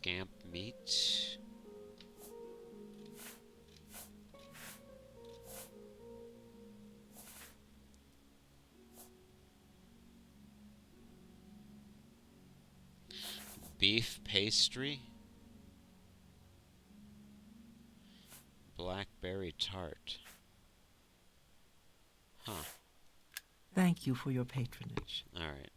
scamp meat. Beef pastry. Blackberry tart. Huh. Thank you for your patronage. All right.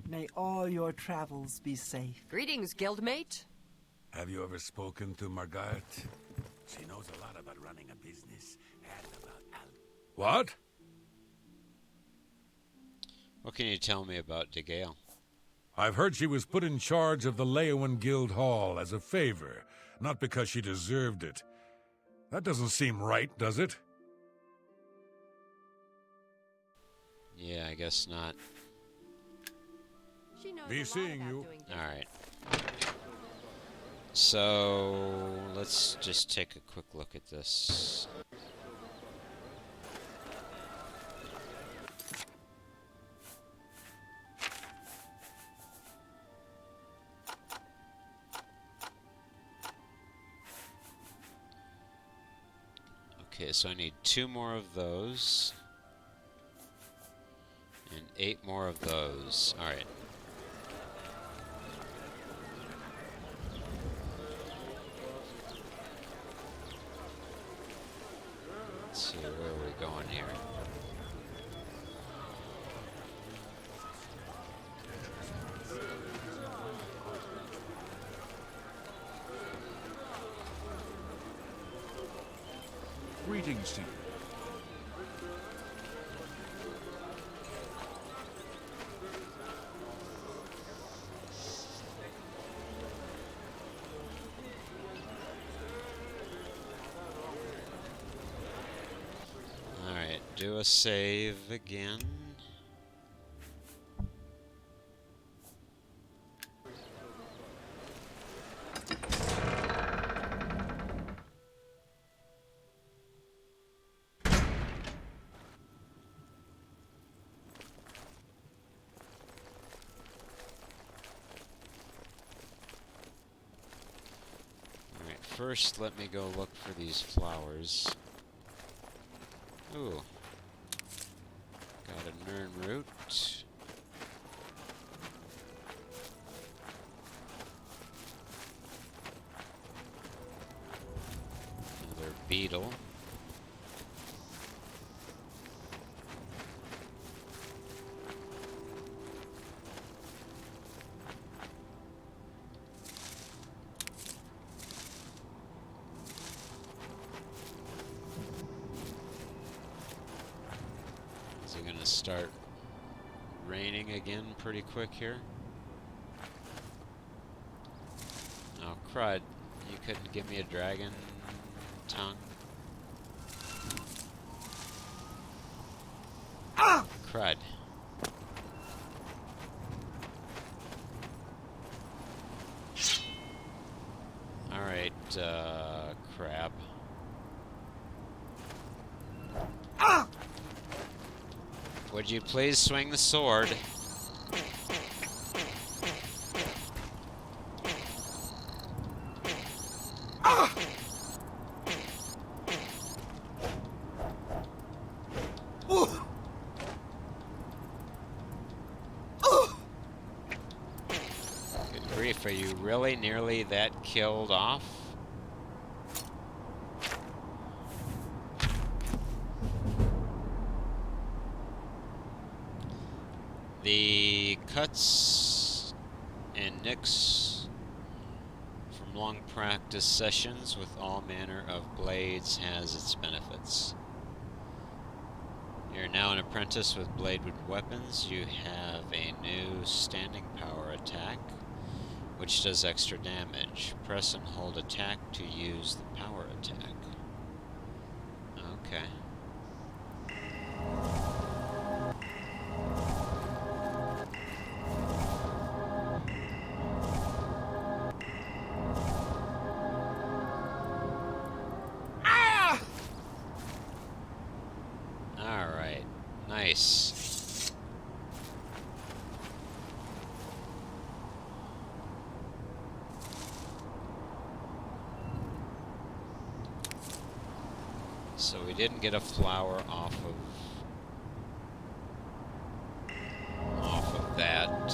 May all your travels be safe. Greetings, guildmate. Have you ever spoken to Margaret? She knows a lot about running a business and about What? What can you tell me about DeGale? I've heard she was put in charge of the Leowen Guild Hall as a favor, not because she deserved it. That doesn't seem right, does it? Yeah, I guess not. She knows Be a lot seeing about you. doing All right. So let's just take a quick look at this. Okay, so I need 2 more of those. And 8 more of those. Alright. Let's see, where are we going here? Greetings to you. Alright, do a save again. Alright, first let me go look for these flowers. Ooh. Got a Nern root. Another beetle. Is it gonna start raining again pretty quick here? Oh, crud. You couldn't give me a dragon tongue? Ah! Crud. Alright, crab. Ah! Would you please swing the sword? Ah! Oh! Oh! Good grief, are you really nearly that killed off? The cuts and nicks from long practice sessions with all manner of blades has its benefits. You're now an apprentice with blade weapons. You have a new standing power attack, which does extra damage. Press and hold attack to use the power attack. Okay. Alright, nice. So we didn't get a flower off of that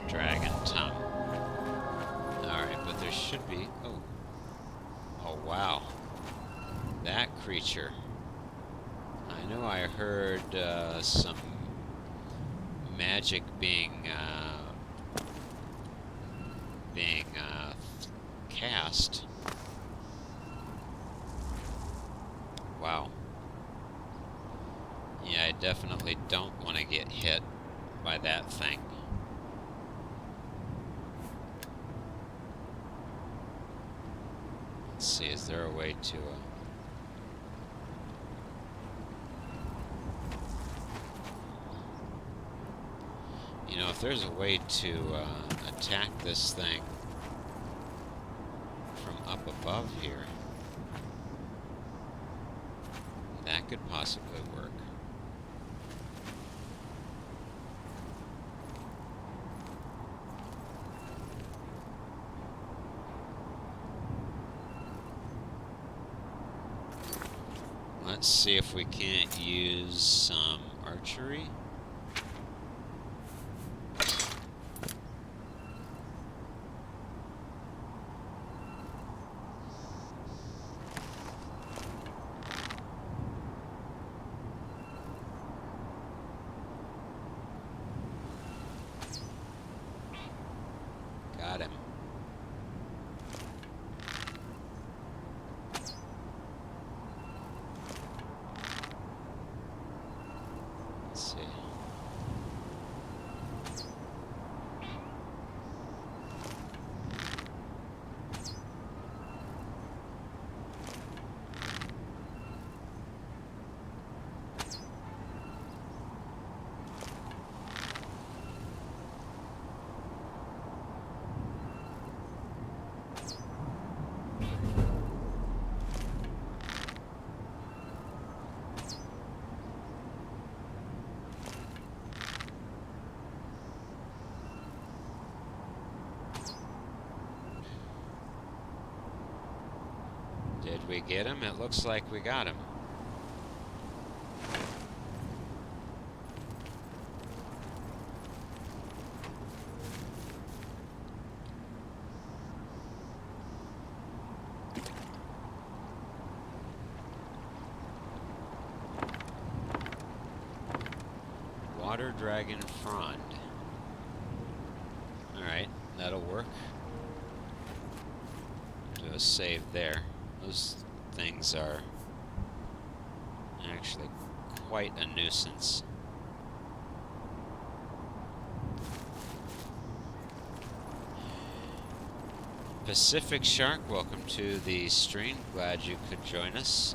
dragon tongue. Alright, but there should be... Oh. Oh, wow. That creature. I know I heard some magic being cast. Wow. Yeah, I definitely don't want to get hit by that thing. Let's see, is there a way to... You know, if there's a way to attack this thing from up above here, that could possibly work. Let's see if we can't use some archery. Got him. Let's see. Did we get him? It looks like we got him. Water Dragon Frond. Alright, that'll work. Do a save there. Those things are actually quite a nuisance. Pacific Shark, welcome to the stream. Glad you could join us.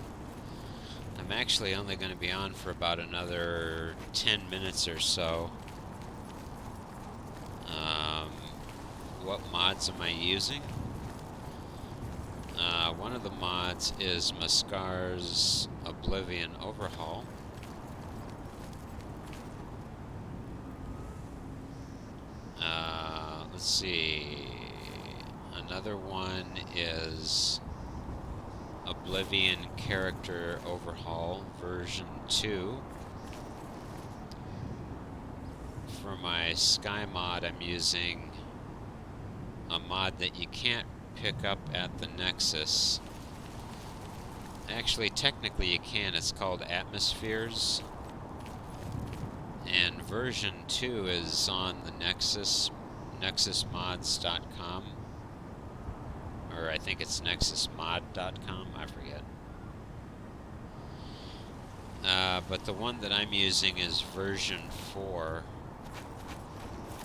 I'm actually only going to be on for about another 10 minutes or so. What mods am I using? One of the mods is Mascar's Oblivion Overhaul. Let's see. Another one is Oblivion Character Overhaul version 2. For my Sky mod, I'm using a mod that you can't pick up at the Nexus. Actually, technically you can. It's called Atmospheres. And version 2 is on the Nexus, nexusmods.com. Or I think it's nexusmod.com, I forget. But the one that I'm using is version 4,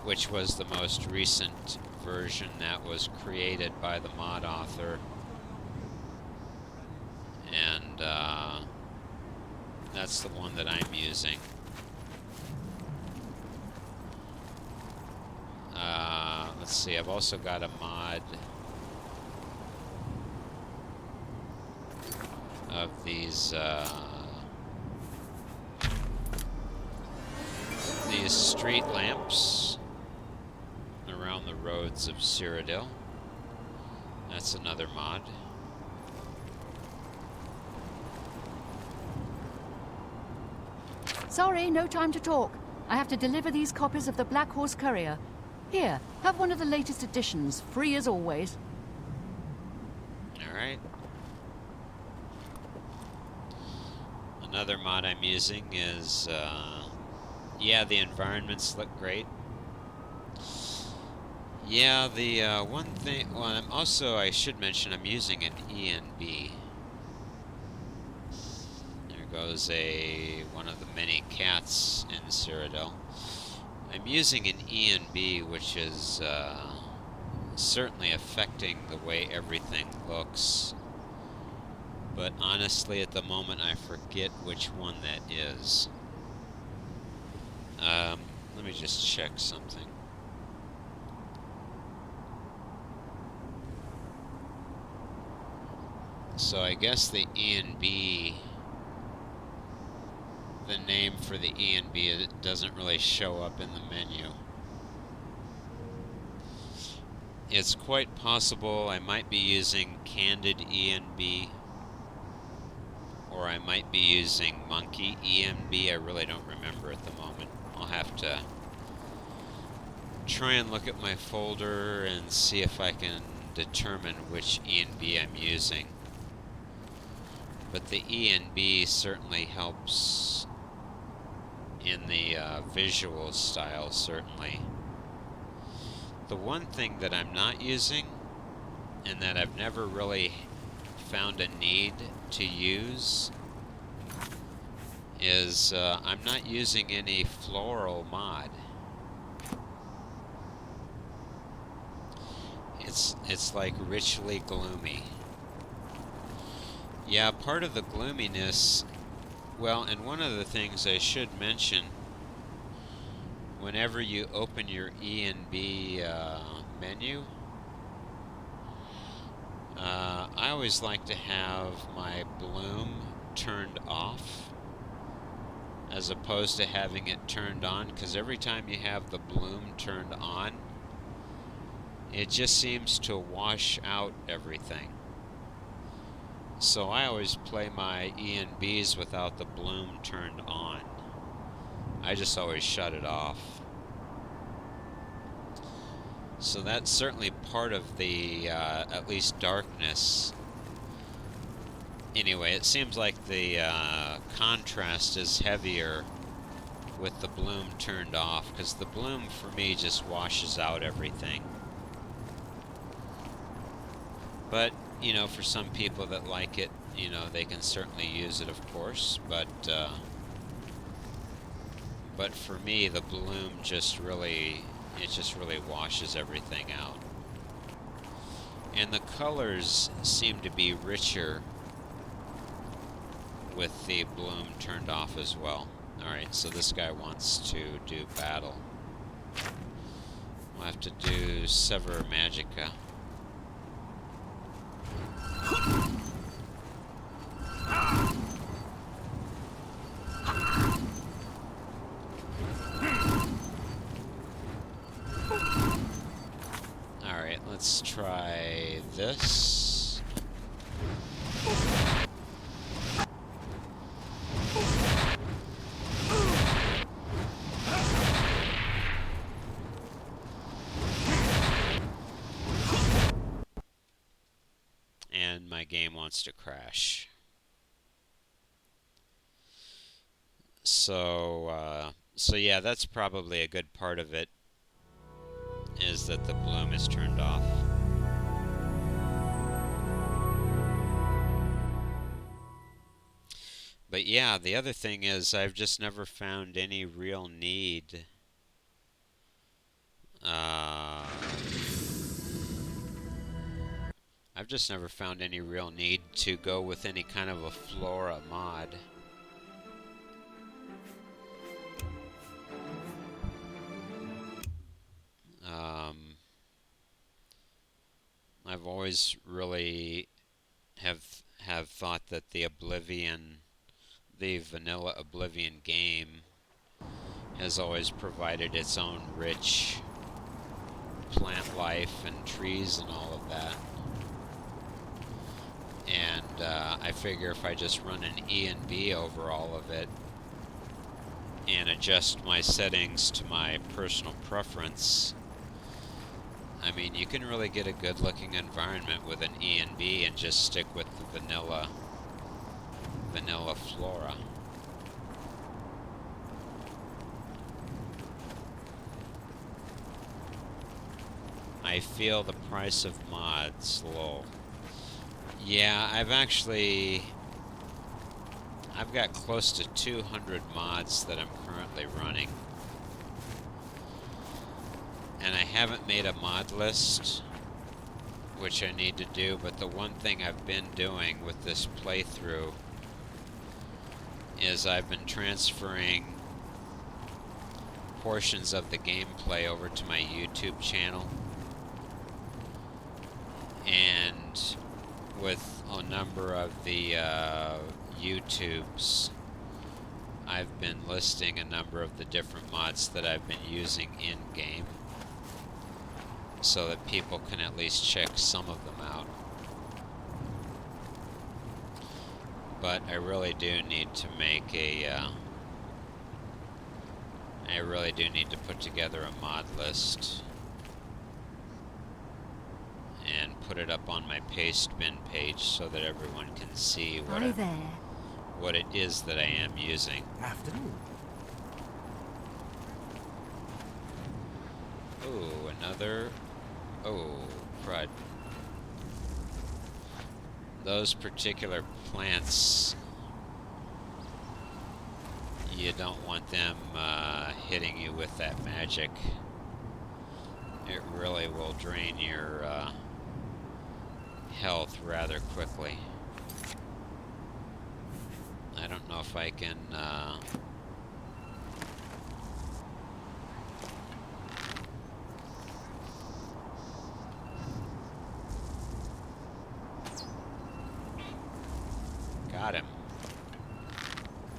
which was the most recent version that was created by the mod author. And that's the one that I'm using. Let's see, I've also got a mod of these street lamps around the roads of Cyrodiil. That's another mod. Sorry, no time to talk. I have to deliver these copies of the Black Horse Courier. Here, have one of the latest editions, free as always. Alright. Another mod I'm using is, yeah, the environments look great. Yeah, the one thing, well, I should mention I'm using an ENB. There goes one of the many cats in Cyrodiil. I'm using an ENB, which is certainly affecting the way everything looks. But honestly, at the moment, I forget which one that is. Let me just check something. So I guess the ENB, the name for the ENB, it doesn't really show up in the menu. It's quite possible I might be using Candid ENB, or I might be using Monkey ENB. I really don't remember at the moment. I'll have to try and look at my folder and see if I can determine which ENB I'm using. But the ENB certainly helps in the visual style, certainly. The one thing that I'm not using, and that I've never really found a need to use, is I'm not using any floral mod. It's like richly gloomy. Yeah, part of the gloominess, well, and one of the things I should mention, whenever you open your ENB menu, I always like to have my bloom turned off as opposed to having it turned on, because every time you have the bloom turned on, it just seems to wash out everything. So I always play my ENBs without the bloom turned on. I just always shut it off. So that's certainly part of the, at least darkness. Anyway, it seems like the contrast is heavier with the bloom turned off, because the bloom for me just washes out everything. But, you know, for some people that like it, you know, they can certainly use it, of course, but for me, the bloom just really, it just really washes everything out. And the colors seem to be richer with the bloom turned off as well. Alright, so this guy wants to do battle. We'll have to do Sever Magica. Alright, let's try this. And my game wants to crash. So yeah, that's probably a good part of it, is that the bloom is turned off. But yeah, the other thing is I've just never found any real need I've just never found any real need to go with any kind of a flora mod. I've always really have thought that the vanilla Oblivion game has always provided its own rich plant life and trees and all of that. And I figure if I just run an ENB over all of it, and adjust my settings to my personal preference, I mean, you can really get a good looking environment with an E and B and just stick with the vanilla flora. I feel the price of mods low. Yeah, I've got close to 200 mods that I'm currently running. And I haven't made a mod list, which I need to do, but the one thing I've been doing with this playthrough is I've been transferring portions of the gameplay over to my YouTube channel. And with a number of the YouTubes, I've been listing a number of the different mods that I've been using in-game, so that people can at least check some of them out. But I really do need to make I really do need to put together a mod list and put it up on my paste bin page so that everyone can see what it is that I am using. Afternoon. Oh, another... Oh, crud. Those particular plants, you don't want them hitting you with that magic. It really will drain your health rather quickly. I don't know if I can... Got him.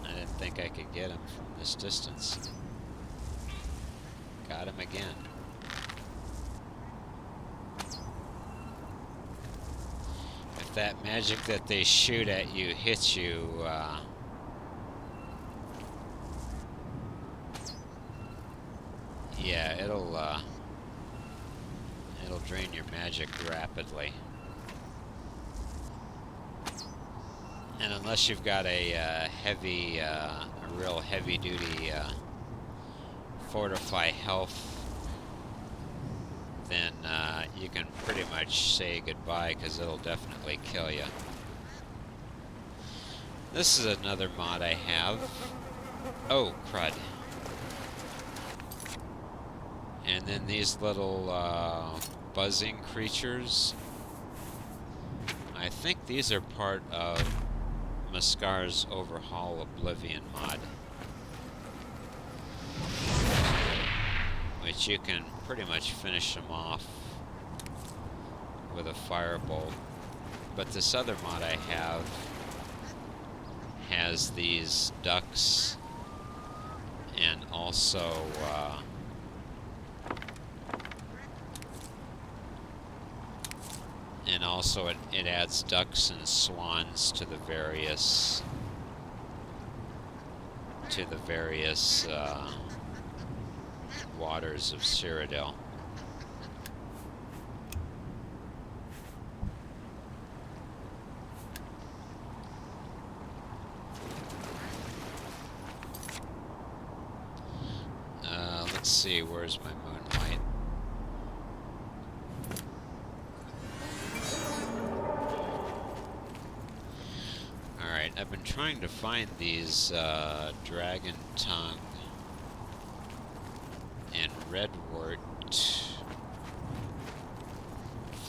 I didn't think I could get him from this distance. Got him again. If that magic that they shoot at you hits you, yeah, it'll drain your magic rapidly. And unless you've got a real heavy-duty fortify health, then you can pretty much say goodbye, because it'll definitely kill you. This is another mod I have. Oh, crud. And then these little buzzing creatures. I think these are part of Mascar's Overhaul Oblivion mod, which you can pretty much finish them off with a firebolt. But this other mod I have has these ducks, and also it adds ducks and swans to the various waters of Cyrodiil. Let's see, where's my moonlight? Alright, I've been trying to find these dragon tongue and redwort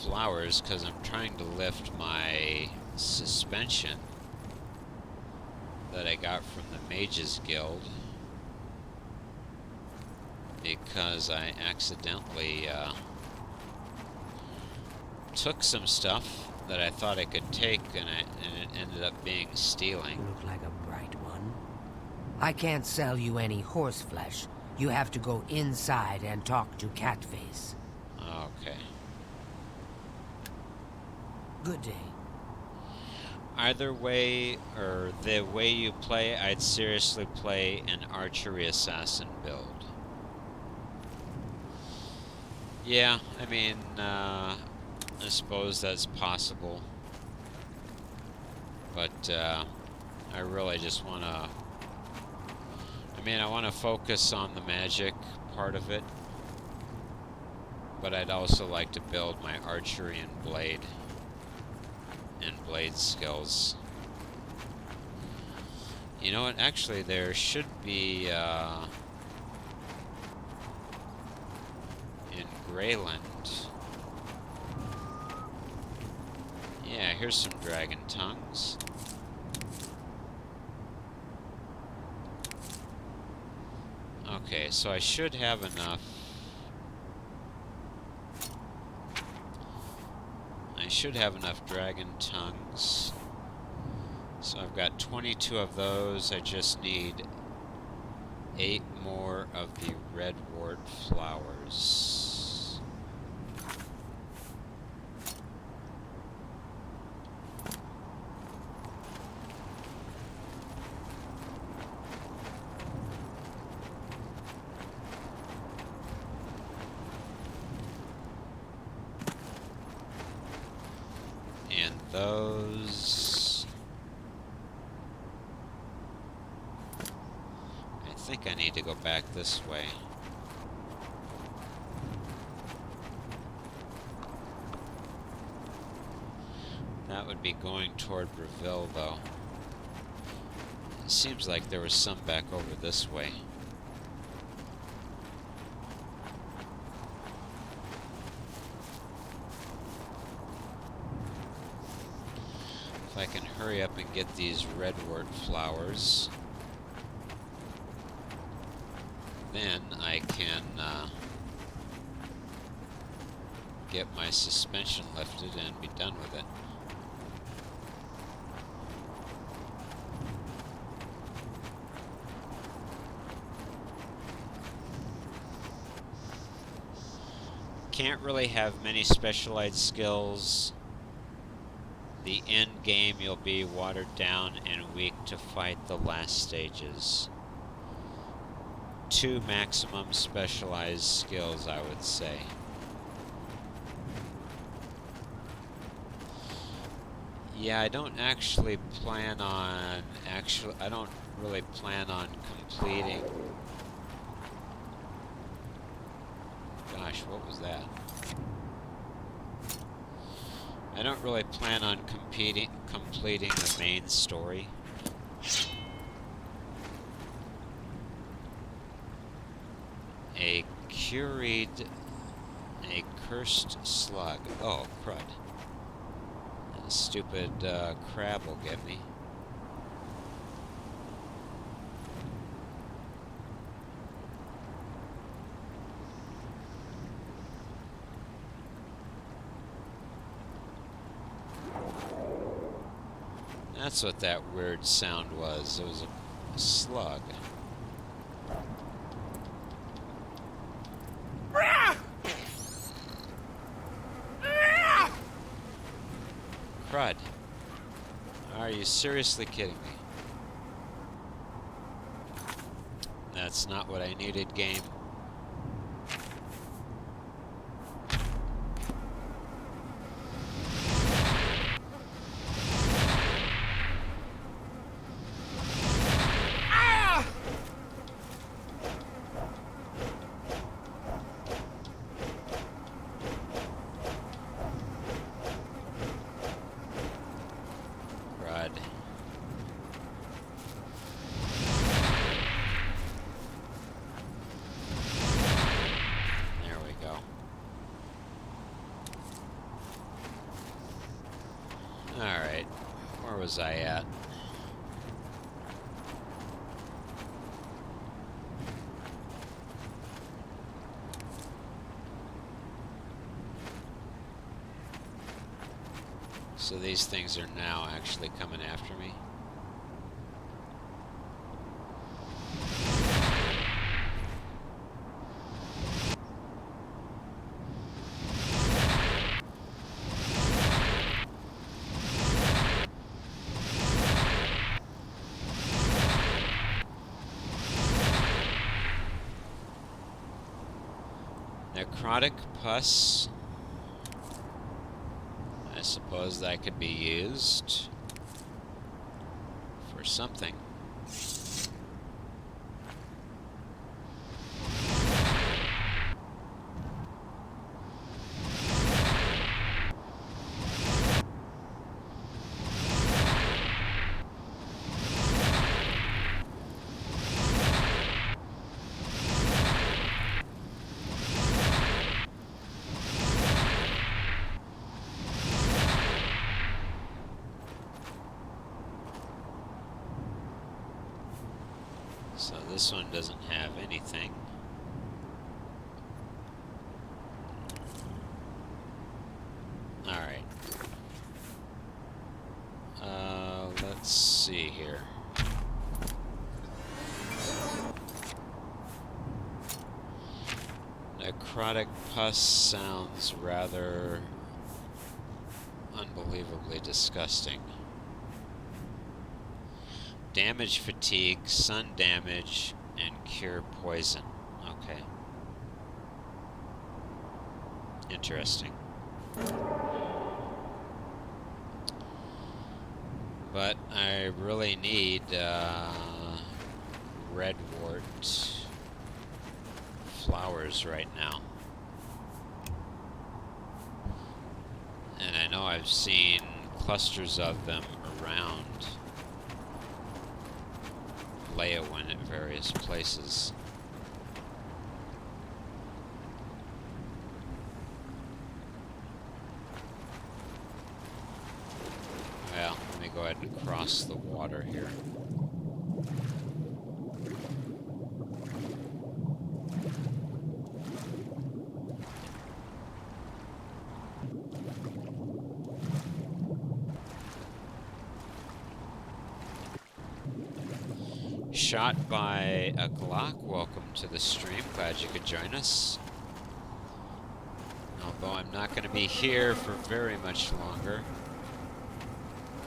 flowers because I'm trying to lift my suspension that I got from the Mages Guild, because I accidentally took some stuff that I thought I could take, and it ended up being stealing. You look like a bright one. I can't sell you any horse flesh. You have to go inside and talk to Catface. Okay. Good day. Either way, or the way you play, I'd seriously play an archery assassin build. Yeah, I mean, I suppose that's possible. But, I really just want to... I mean, I want to focus on the magic part of it. But I'd also like to build my archery and blade skills. You know what? Actually, there should be, in Greyland. Yeah, here's some dragon tongues. Okay, so I should have enough. I should have enough dragon tongues. So I've got 22 of those. I just need 8 more of the redwort flowers. And those... I think I need to go back this way. That would be going toward Breville, though. It seems like there was some back over this way. If I can hurry up and get these redwort flowers, then I can get my suspension lifted and be done with it. Can't really have many specialized skills. The end game, you'll be watered down and weak to fight the last stages. 2 maximum specialized skills, I would say. Yeah, I don't actually plan on... I don't really plan on completing... Gosh, what was that? I don't really plan on completing the main story. A cursed slug. Oh, crud. That stupid crab will get me. That's what that weird sound was. It was a slug. Crud. Are you seriously kidding me? That's not what I needed, game. Alright, where was I at? So these things are now actually coming after me. Necrotic pus. I suppose that could be used for something. So this one doesn't have anything. Alright. Let's see here. Necrotic pus sounds rather unbelievably disgusting. Damage fatigue, sun damage, and cure poison. Okay. Interesting. But I really need redwort flowers right now. And I know I've seen clusters of them around Leyawen at various places. Well, let me go ahead and cross the water here. Shot by a Glock, welcome to the stream, glad you could join us. Although I'm not going to be here for very much longer.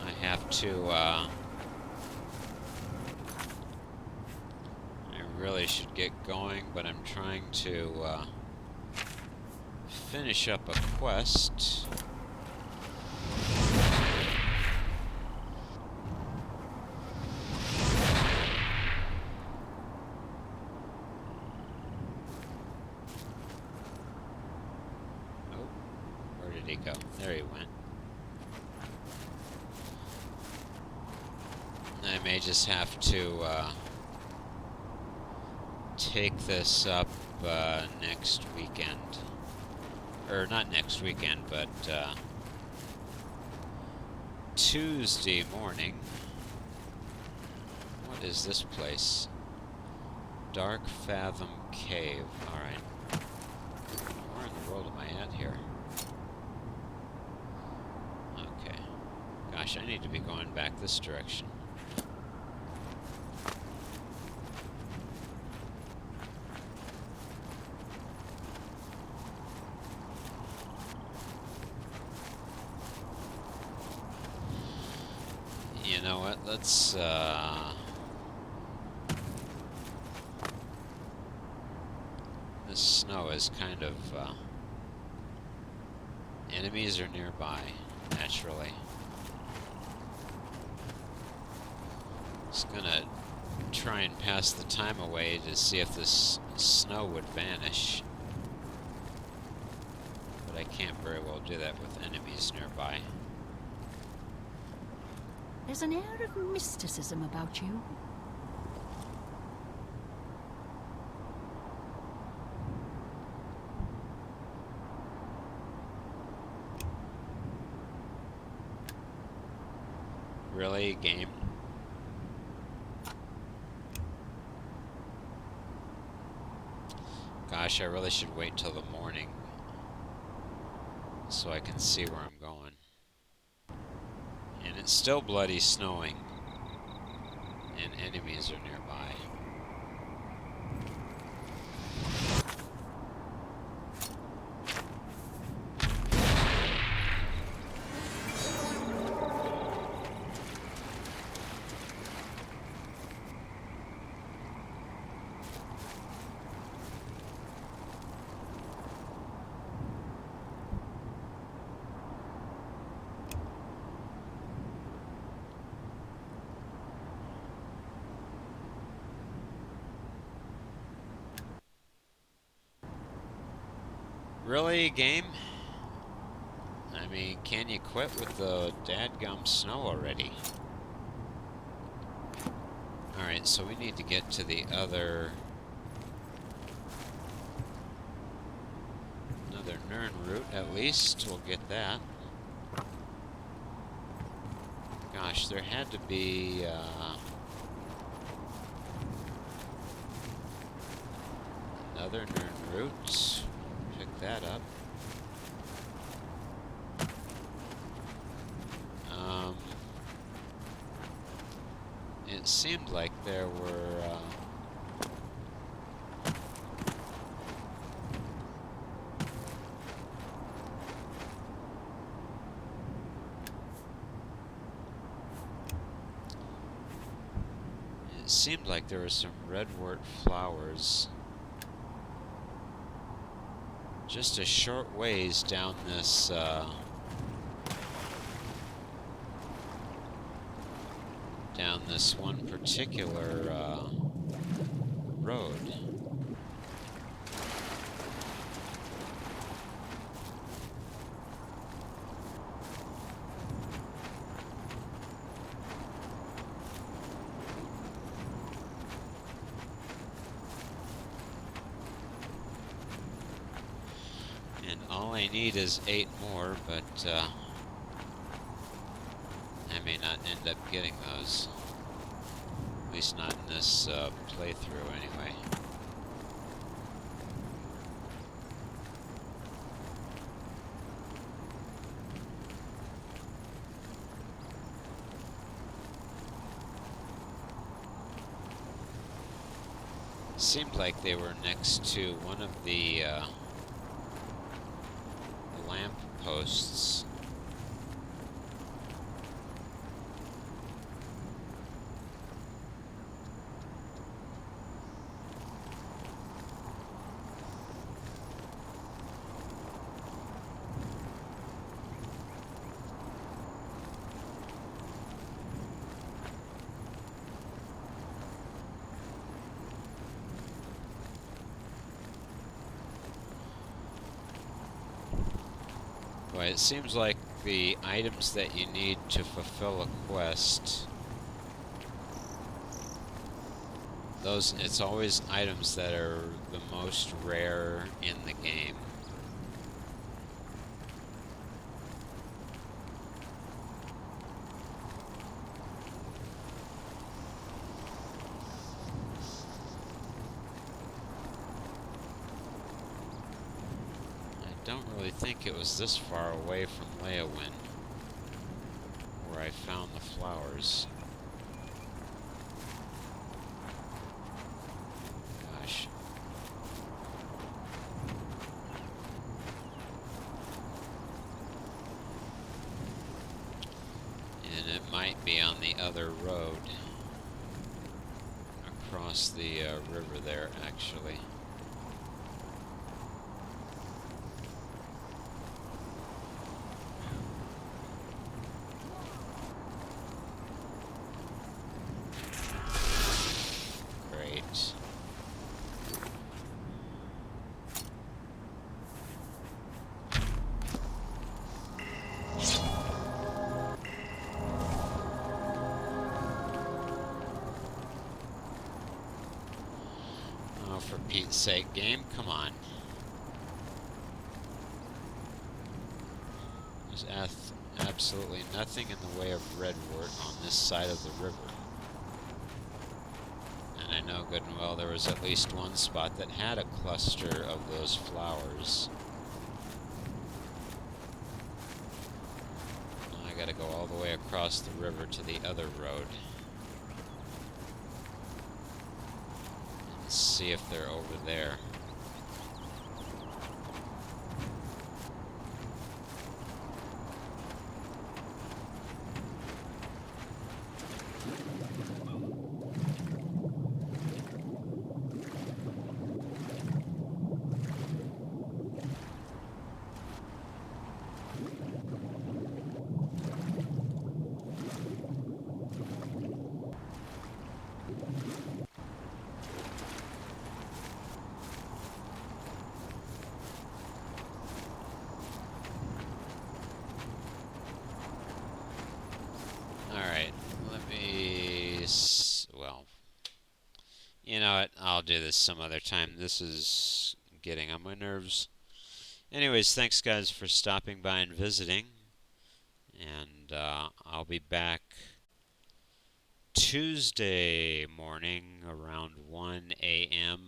I have to, I really should get going, but I'm trying to, finish up a quest. Go. There he went. I may just have to take this up next weekend. Or not next weekend, but Tuesday morning. What is this place? Dark Fathom Cave. Alright. Where in the world am I at here? Gosh, I need to be going back this direction. You know what? Let's, this snow is kind of, enemies are nearby, naturally. Just gonna try and pass the time away to see if this snow would vanish. But I can't very well do that with enemies nearby. There's an air of mysticism about you. Really, game? Gosh, I really should wait till the morning so I can see where I'm going. And it's still bloody snowing, and enemies are nearby. Really, game? I mean, can you quit with the dadgum snow already? Alright, so we need to get to the other... another Nern route, at least. We'll get that. Gosh, there had to be, another Nern route. Pick that up. It seemed like there were, it seemed like there were some redwort flowers just a short ways down this, down this one particular, road. And all I need is 8 more, but, I may not end up getting those. At least not in this playthrough, anyway. Seemed like they were next to one of the lamp posts. Boy, it seems like the items that you need to fulfill a quest, it's always items that are the most rare in the game. I don't really think it was this far away from Leyawind where I found the flowers. Gosh. And it might be on the other road across the river there, actually. For Pete's sake, game, come on. There's absolutely nothing in the way of redwort on this side of the river. And I know good and well there was at least one spot that had a cluster of those flowers. Now I gotta go all the way across the river to the other road. See if they're over there. do this some other time. This is getting on my nerves. Anyways, thanks guys for stopping by and visiting. And I'll be back Tuesday morning around 1 a.m.